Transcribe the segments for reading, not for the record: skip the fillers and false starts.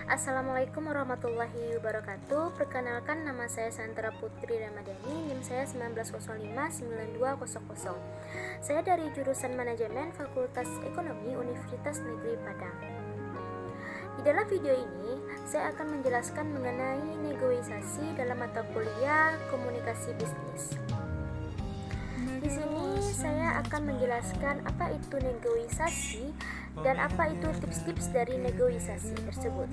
Assalamualaikum warahmatullahi wabarakatuh. Perkenalkan, nama saya Sandra Putri Ramadhani, NIM saya 19059200. Saya dari jurusan Manajemen Fakultas Ekonomi Universitas Negeri Padang. Di dalam video ini, saya akan menjelaskan mengenai negosiasi dalam mata kuliah Komunikasi Bisnis. Di sini saya akan menjelaskan apa itu negosiasi dan apa itu tips-tips dari negosiasi tersebut.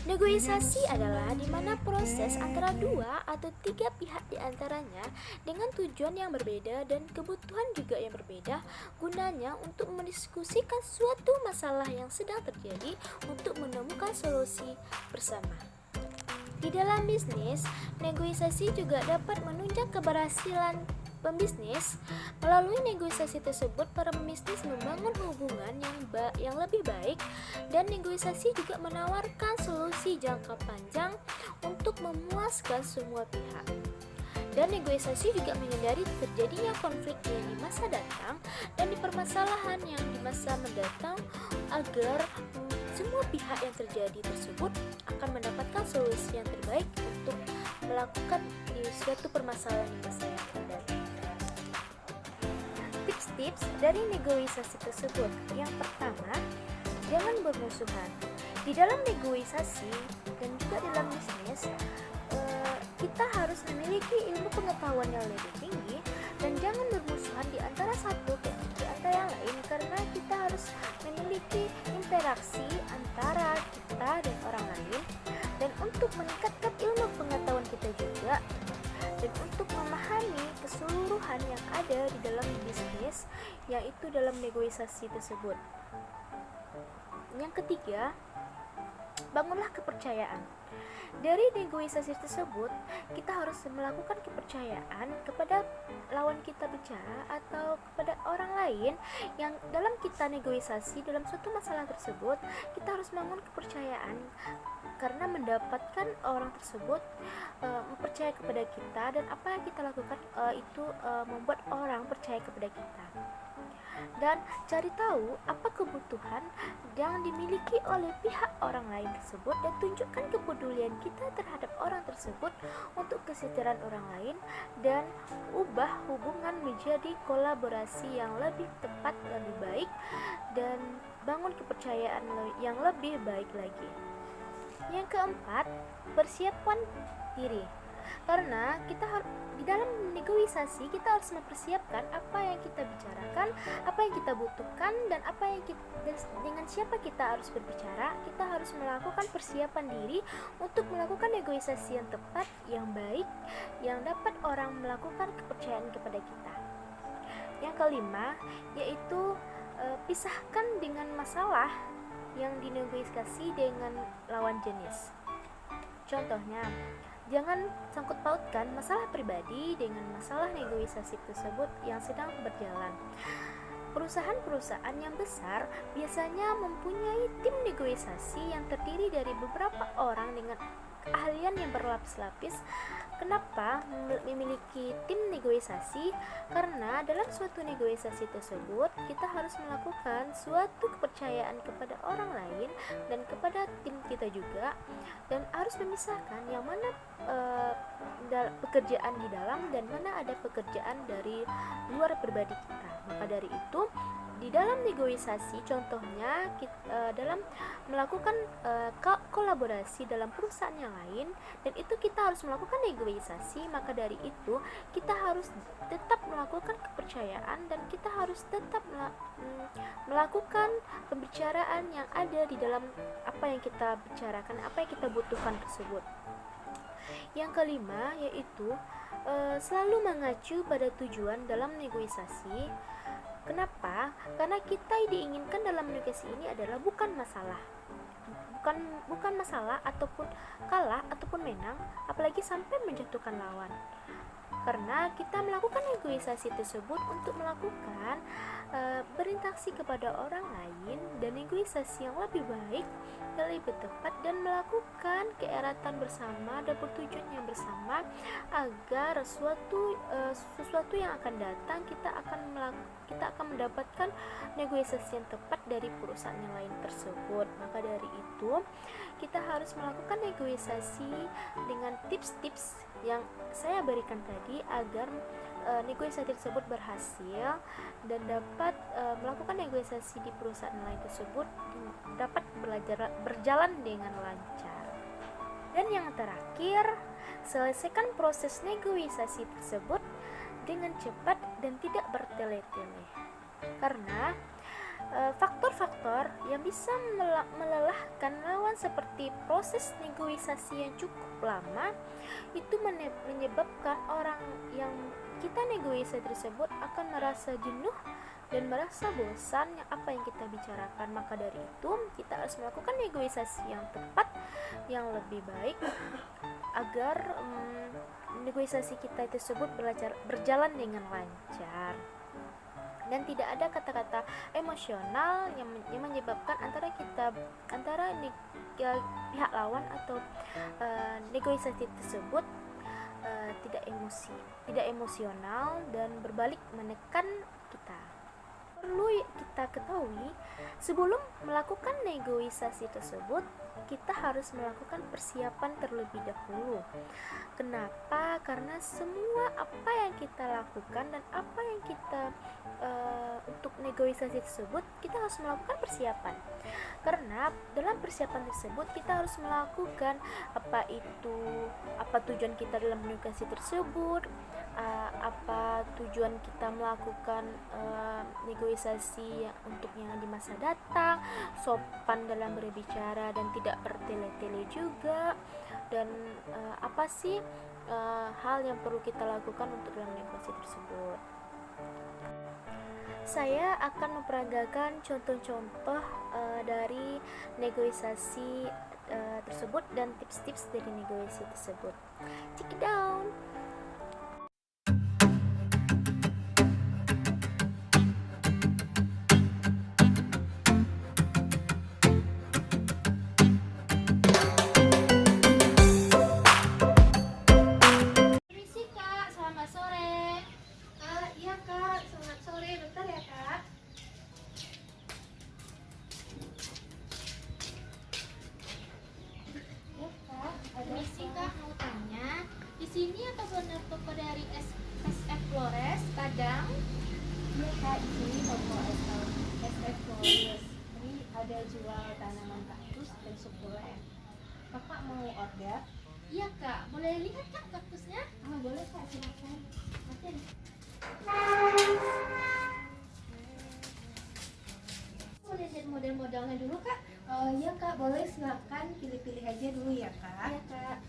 Negosiasi adalah di mana proses antara dua atau tiga pihak di antaranya dengan tujuan yang berbeda dan kebutuhan juga yang berbeda, gunanya untuk mendiskusikan suatu masalah yang sedang terjadi untuk menemukan solusi bersama. Di dalam bisnis, negosiasi juga dapat menunjang keberhasilan pembisnis. Melalui negosiasi tersebut, para pembisnis membangun hubungan yang lebih baik, dan negosiasi juga menawarkan solusi jangka panjang untuk memuaskan semua pihak. Dan negosiasi juga menghindari terjadinya konflik yang di masa datang dan di permasalahan yang di masa mendatang, agar semua pihak yang terjadi tersebut akan mendapatkan solusi yang terbaik untuk melakukan di suatu permasalahan di masa yang akan datang. Tips-tips dari negosiasi tersebut. Yang pertama, jangan bermusuhan. Di dalam negosiasi dan juga dalam bisnis, kita harus memiliki ilmu pengetahuan yang lebih tinggi dan jangan bermusuhan di antara satu di antara yang lain, karena kita harus memiliki interaksi antara kita dan orang lain, dan untuk meningkatkan ilmu pengetahuan kita juga, dan untuk memahami keseluruhan yang ada di dalam bisnis, yaitu dalam negosiasi tersebut. Yang ketiga, bangunlah kepercayaan. Dari negosiasi tersebut, kita harus melakukan kepercayaan kepada lawan kita bicara atau kepada orang lain yang dalam kita negosiasi dalam suatu masalah tersebut. Kita harus bangun kepercayaan karena mendapatkan orang tersebut percaya kepada kita, dan apa yang kita lakukan itu membuat orang percaya kepada kita. Dan cari tahu apa kebutuhan yang dimiliki oleh pihak orang lain tersebut, dan tunjukkan kepedulian kita terhadap orang tersebut untuk kesejahteraan orang lain, dan ubah hubungan menjadi kolaborasi yang lebih tepat dan lebih baik, dan bangun kepercayaan yang lebih baik lagi. Yang keempat, persiapan diri. Karena di dalam negosiasi kita harus mempersiapkan apa yang kita bicarakan, apa yang kita butuhkan, dan dengan siapa kita harus berbicara. Kita harus melakukan persiapan diri untuk melakukan negosiasi yang tepat, yang baik, yang dapat orang melakukan kepercayaan kepada kita. Yang kelima, yaitu pisahkan dengan masalah yang dinegosiasi dengan lawan jenis. Contohnya, jangan sangkut pautkan masalah pribadi dengan masalah negosiasi tersebut yang sedang berjalan. Perusahaan-perusahaan yang besar biasanya mempunyai tim negosiasi yang terdiri dari beberapa orang dengan keahlian yang berlapis-lapis. Kenapa memiliki tim negosiasi? Karena dalam suatu negosiasi tersebut kita harus melakukan suatu kepercayaan kepada orang lain dan kepada tim kita juga, dan harus memisahkan yang mana pekerjaan di dalam dan mana ada pekerjaan dari luar pribadi kita. Maka dari itu, di dalam negosiasi, contohnya dalam melakukan kolaborasi dalam perusahaan yang lain, dan itu kita harus melakukan negosiasi. Maka dari itu kita harus tetap melakukan kepercayaan, dan kita harus tetap melakukan pembicaraan yang ada di dalam apa yang kita bicarakan, apa yang kita butuhkan tersebut. Yang kelima, yaitu selalu mengacu pada tujuan dalam negosiasi. Kenapa? Karena kita diinginkan dalam negosiasi ini adalah bukan masalah ataupun kalah ataupun menang, apalagi sampai menjatuhkan lawan. karena kita melakukan negosiasi tersebut untuk melakukan berinteraksi kepada orang lain dan negosiasi yang lebih baik dan lebih tepat, dan melakukan keeratan bersama dan pertujuan yang bersama agar sesuatu yang akan datang kita akan mendapatkan negosiasi yang tepat dari perusahaan yang lain tersebut. Maka dari itu kita harus melakukan negosiasi dengan tips-tips yang saya berikan tadi agar negosiasi tersebut berhasil dan dapat melakukan negosiasi di perusahaan lain tersebut dapat berjalan dengan lancar. Dan yang terakhir, selesaikan proses negosiasi tersebut dengan cepat dan tidak bertele-tele, karena faktor-faktor yang bisa melelahkan lawan seperti proses negosiasi yang cukup lama itu menyebabkan orang yang kita negosiasi tersebut akan merasa jenuh dan merasa bosan apa yang kita bicarakan. Maka dari itu kita harus melakukan negosiasi yang tepat, yang lebih baik agar negosiasi kita tersebut berjalan dengan lancar dan tidak ada kata-kata emosional yang menyebabkan antara pihak lawan atau negosiasi tersebut tidak emosional dan berbalik menekan kita. Perlu kita ketahui, sebelum melakukan negosiasi tersebut kita harus melakukan persiapan terlebih dahulu. Kenapa? Karena semua apa yang kita lakukan dan apa yang kita untuk negosiasi tersebut kita harus melakukan persiapan. Karena dalam persiapan tersebut kita harus melakukan apa tujuan kita dalam negosiasi tersebut, apa tujuan kita melakukan negosiasi untuk yang di masa datang, sopan dalam berbicara dan tidak bertele-tele juga, dan apa sih hal yang perlu kita lakukan untuk dalam negosiasi tersebut. Saya akan memperagakan contoh-contoh dari negosiasi tersebut dan tips-tips dari negosiasi tersebut. Check it down. Sini atau benar toko dari SF Flores Padang? Iya kak, di sini toko SF Flores. Ini ada jual tanaman kaktus dan sukulen. Kakak mau order? Iya kak, boleh lihat kak kaktusnya? Boleh kak, silakan. Oke. Boleh lihat model-modelnya dulu kak? Iya kak, boleh, silakan pilih-pilih aja dulu ya kak. Iya kak.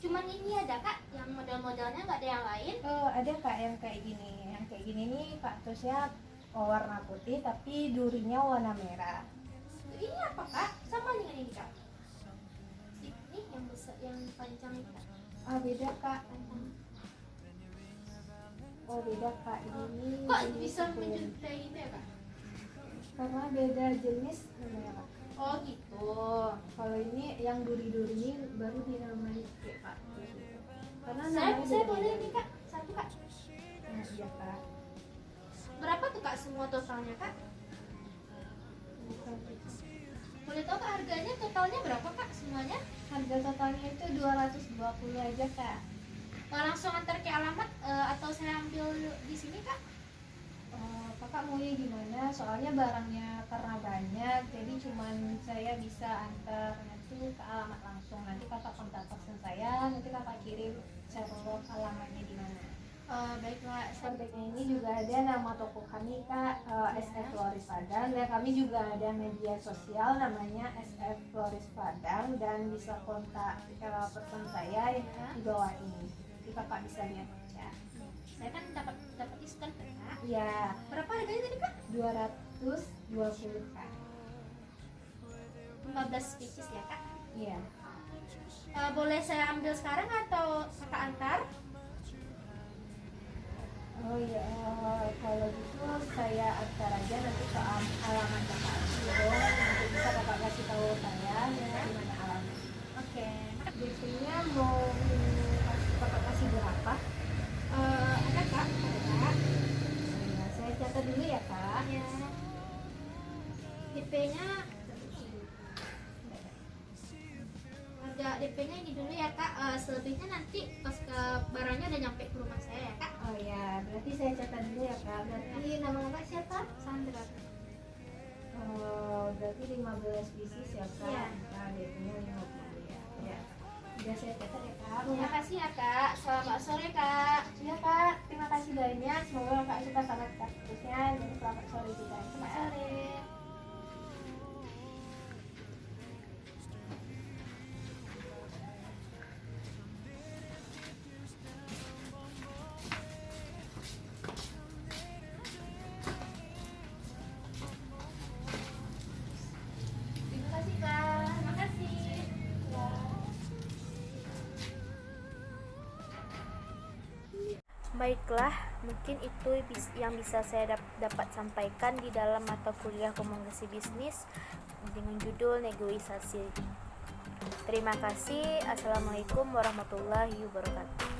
Cuman ini ada kak, yang model-modelnya nggak ada yang lain? Ada kak yang kayak gini. Yang kayak gini nih kaktusnya warna putih tapi durinya warna merah. Ini apa kak? Sama dengan ini kak? Ini yang besar, yang panjang ini kak? Beda kak. Panjang. Beda kak. Ini Kok bisa menjadi itu ya kak? karena beda jenis namanya kak. Oh gitu. Kalau ini yang duri-duri ini baru dinamai kayak kaktus gitu. Karena Saya namanya boleh nih kak, satu kak. Nah, iya kak. Berapa tuh kak semua totalnya kak? Bukan. Boleh tahu kak harganya totalnya berapa kak semuanya? Harga totalnya itu 220 aja kak. Langsung antar ke alamat atau saya ambil di sini kak? Kakak maunya gimana? Soalnya barangnya karena banyak, jadi cuman saya bisa antar nanti ke alamat langsung. Nanti kakak kontak person saya, nanti kakak kirim catalog alamatnya di mana. Baiklah. Sepertinya ini juga ada nama toko kami kak, SF Flores Padang, dan kami juga ada media sosial namanya SF Flores Padang, dan bisa kontak person saya di bawah ini. Jadi kakak bisa lihat aja. Saya kan dapat diskon kan kak? Iya. Berapa harganya tadi kak? 220 kak. 15 pieces ya kak? Iya. Boleh saya ambil sekarang atau kakak antar? Oh ya, kalau gitu saya antar aja nanti soal alamat kakak dong. Nanti bisa kakak kasih tahu saya ya di mana alamat. Oke. Biasanya mau kakak kasih berapa? Ada kak? Ada kak. Ya, saya catat dulu ya kak. Ya. DP-nya harga DP-nya ini dulu ya kak. Selebihnya nanti pas ke barangnya udah nyampe ke rumah saya ya kak. Oh ya, berarti saya catat dulu ya kak. Berarti nama kakak siapa? Sandra. Oh, berarti 15 pieces ya kak. Iya. Nah, DP-nya 50 ya. Ya. Udah saya catat ya kak. Terima kasih ya kak. Selamat sore kak. Ya kak, terima kasih banyak. Semoga kakak suka sama kaktusnya dan selamat sore juga ya, Selamat kak. sore. Terima kasih kak. Terima kasih. Ya. Baiklah, mungkin itu yang bisa saya dapat sampaikan di dalam mata kuliah komunikasi bisnis dengan judul negosiasi. Terima kasih. Assalamualaikum warahmatullahi wabarakatuh.